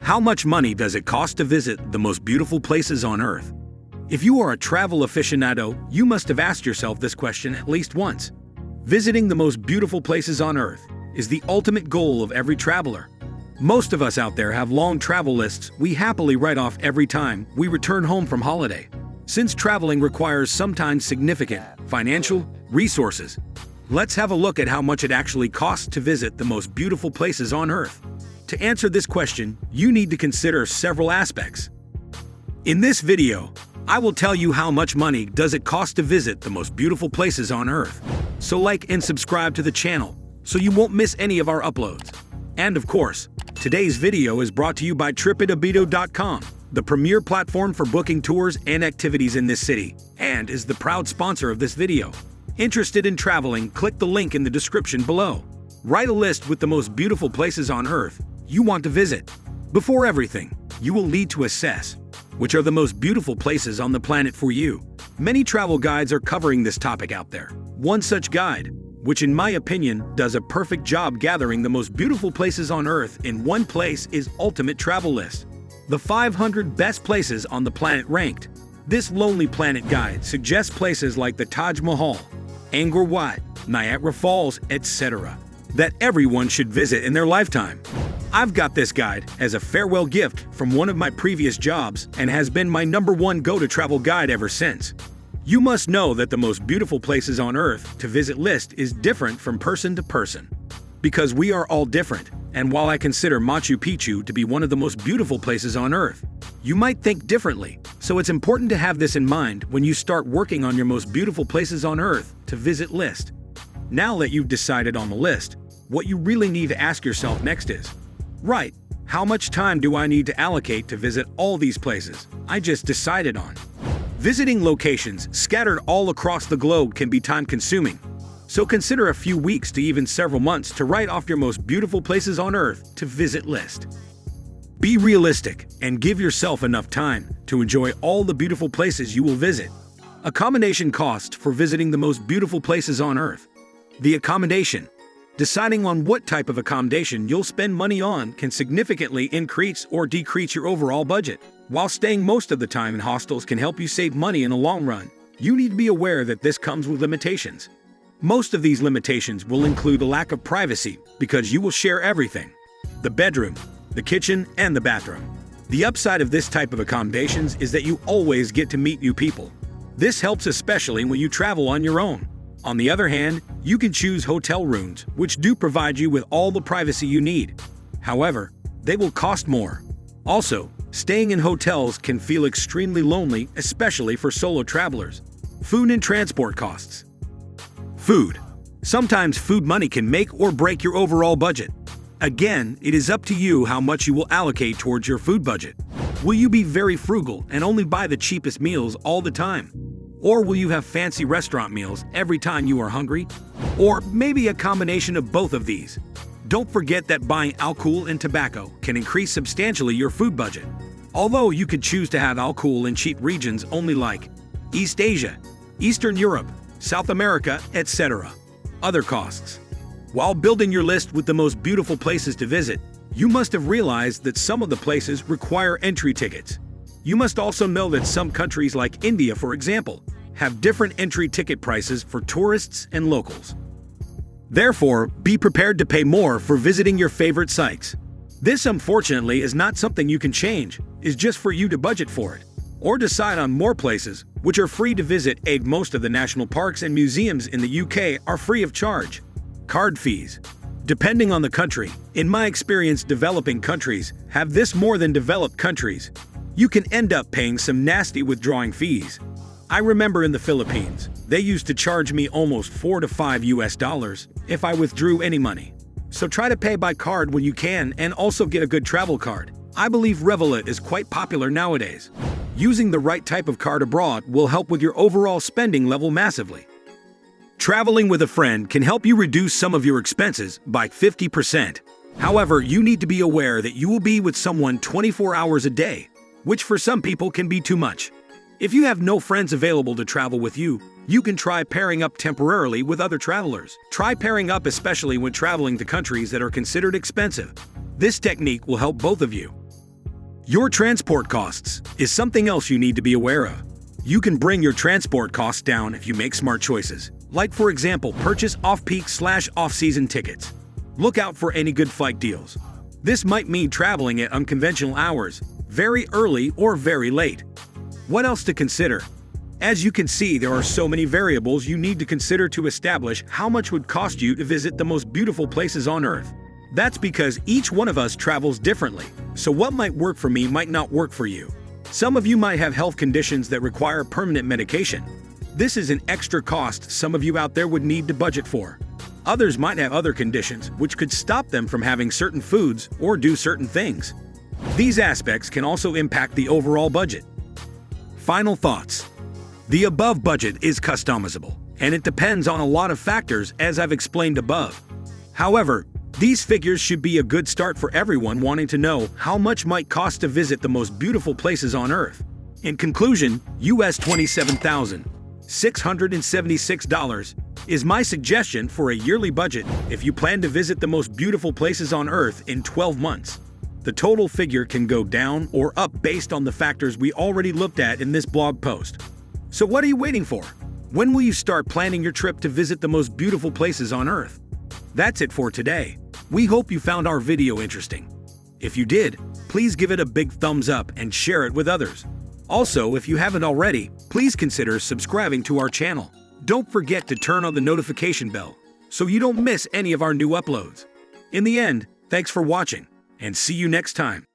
How much money does it cost to visit the most beautiful places on Earth? If you are a travel aficionado, you must have asked yourself this question at least once. Visiting the most beautiful places on Earth is the ultimate goal of every traveler. Most of us out there have long travel lists we happily write off every time we return home from holiday. Since traveling requires sometimes significant financial resources, let's have a look at how much it actually costs to visit the most beautiful places on Earth. To answer this question, you need to consider several aspects. In this video, I will tell you how much money does it cost to visit the most beautiful places on Earth. So like and subscribe to the channel so you won't miss any of our uploads. And of course, today's video is brought to you by Tripidabido.com, the premier platform for booking tours and activities in this city, and is the proud sponsor of this video. Interested in traveling, click the link in the description below. Write a list with the most beautiful places on Earth you want to visit. Before everything, you will need to assess which are the most beautiful places on the planet for you. Many travel guides are covering this topic out there. One such guide, which in my opinion does a perfect job gathering the most beautiful places on Earth in one place, is Ultimate Travel List. The 500 best places on the planet ranked. This Lonely Planet guide suggests places like the Taj Mahal, Angorwat, Niagara Falls, etc. that everyone should visit in their lifetime. I've got this guide as a farewell gift from one of my previous jobs and has been my #1 go-to travel guide ever since. You must know that the most beautiful places on Earth to visit list is different from person to person. Because we are all different, and while I consider Machu Picchu to be one of the most beautiful places on Earth, you might think differently, so it's important to have this in mind when you start working on your most beautiful places on Earth to visit list. Now that you've decided on the list, what you really need to ask yourself next is, right, how much time do I need to allocate to visit all these places I just decided on? Visiting locations scattered all across the globe can be time-consuming, so consider a few weeks to even several months to write off your most beautiful places on Earth to visit list. Be realistic and give yourself enough time to enjoy all the beautiful places you will visit. Accommodation cost for visiting the most beautiful places on Earth. The accommodation. Deciding on what type of accommodation you'll spend money on can significantly increase or decrease your overall budget. While staying most of the time in hostels can help you save money in the long run, you need to be aware that this comes with limitations. Most of these limitations will include a lack of privacy because you will share everything: the bedroom, the kitchen, and the bathroom. The upside of this type of accommodations is that you always get to meet new people. This helps especially when you travel on your own. On the other hand, you can choose hotel rooms, which do provide you with all the privacy you need. However, they will cost more. Also, staying in hotels can feel extremely lonely, especially for solo travelers. Food and transport costs. Food. Sometimes food money can make or break your overall budget. Again, it is up to you how much you will allocate towards your food budget. Will you be very frugal and only buy the cheapest meals all the time? Or will you have fancy restaurant meals every time you are hungry? Or maybe a combination of both of these. Don't forget that buying alcohol and tobacco can increase substantially your food budget. Although you could choose to have alcohol in cheap regions only like East Asia, Eastern Europe, South America, etc. Other costs. While building your list with the most beautiful places to visit, you must have realized that some of the places require entry tickets. You must also know that some countries like India, for example, have different entry ticket prices for tourists and locals. Therefore, be prepared to pay more for visiting your favorite sites. This, unfortunately, is not something you can change. It's just for you to budget for it, or decide on more places, which are free to visit. Most of the national parks and museums in the UK are free of charge. Card fees. Depending on the country, in my experience, developing countries have this more than developed countries. You can end up paying some nasty withdrawing fees. I remember in the Philippines, they used to charge me almost $4 to $5 if I withdrew any money. So try to pay by card when you can and also get a good travel card. I believe Revolut is quite popular nowadays. Using the right type of card abroad will help with your overall spending level massively. Traveling with a friend can help you reduce some of your expenses by 50%. However, you need to be aware that you will be with someone 24 hours a day, which for some people can be too much. If you have no friends available to travel with you, you can try pairing up temporarily with other travelers. Try pairing up especially when traveling to countries that are considered expensive. This technique will help both of you. Your transport costs is something else you need to be aware of. You can bring your transport costs down if you make smart choices, like for example, purchase off-peak/off-season tickets. Look out for any good flight deals. This might mean traveling at unconventional hours, very early or very late. What else to consider? As you can see, there are so many variables you need to consider to establish how much would cost you to visit the most beautiful places on Earth. That's because each one of us travels differently, so what might work for me might not work for you. Some of you might have health conditions that require permanent medication. This is an extra cost some of you out there would need to budget for. Others might have other conditions which could stop them from having certain foods or do certain things. These aspects can also impact the overall budget. Final thoughts. The above budget is customizable, and it depends on a lot of factors as I've explained above. However, these figures should be a good start for everyone wanting to know how much might cost to visit the most beautiful places on Earth. In conclusion, US $27,676 is my suggestion for a yearly budget if you plan to visit the most beautiful places on Earth in 12 months. The total figure can go down or up based on the factors we already looked at in this blog post. So what are you waiting for? When will you start planning your trip to visit the most beautiful places on Earth? That's it for today. We hope you found our video interesting. If you did, please give it a big thumbs up and share it with others. Also, if you haven't already, please consider subscribing to our channel. Don't forget to turn on the notification bell so you don't miss any of our new uploads. In the end, thanks for watching, and see you next time.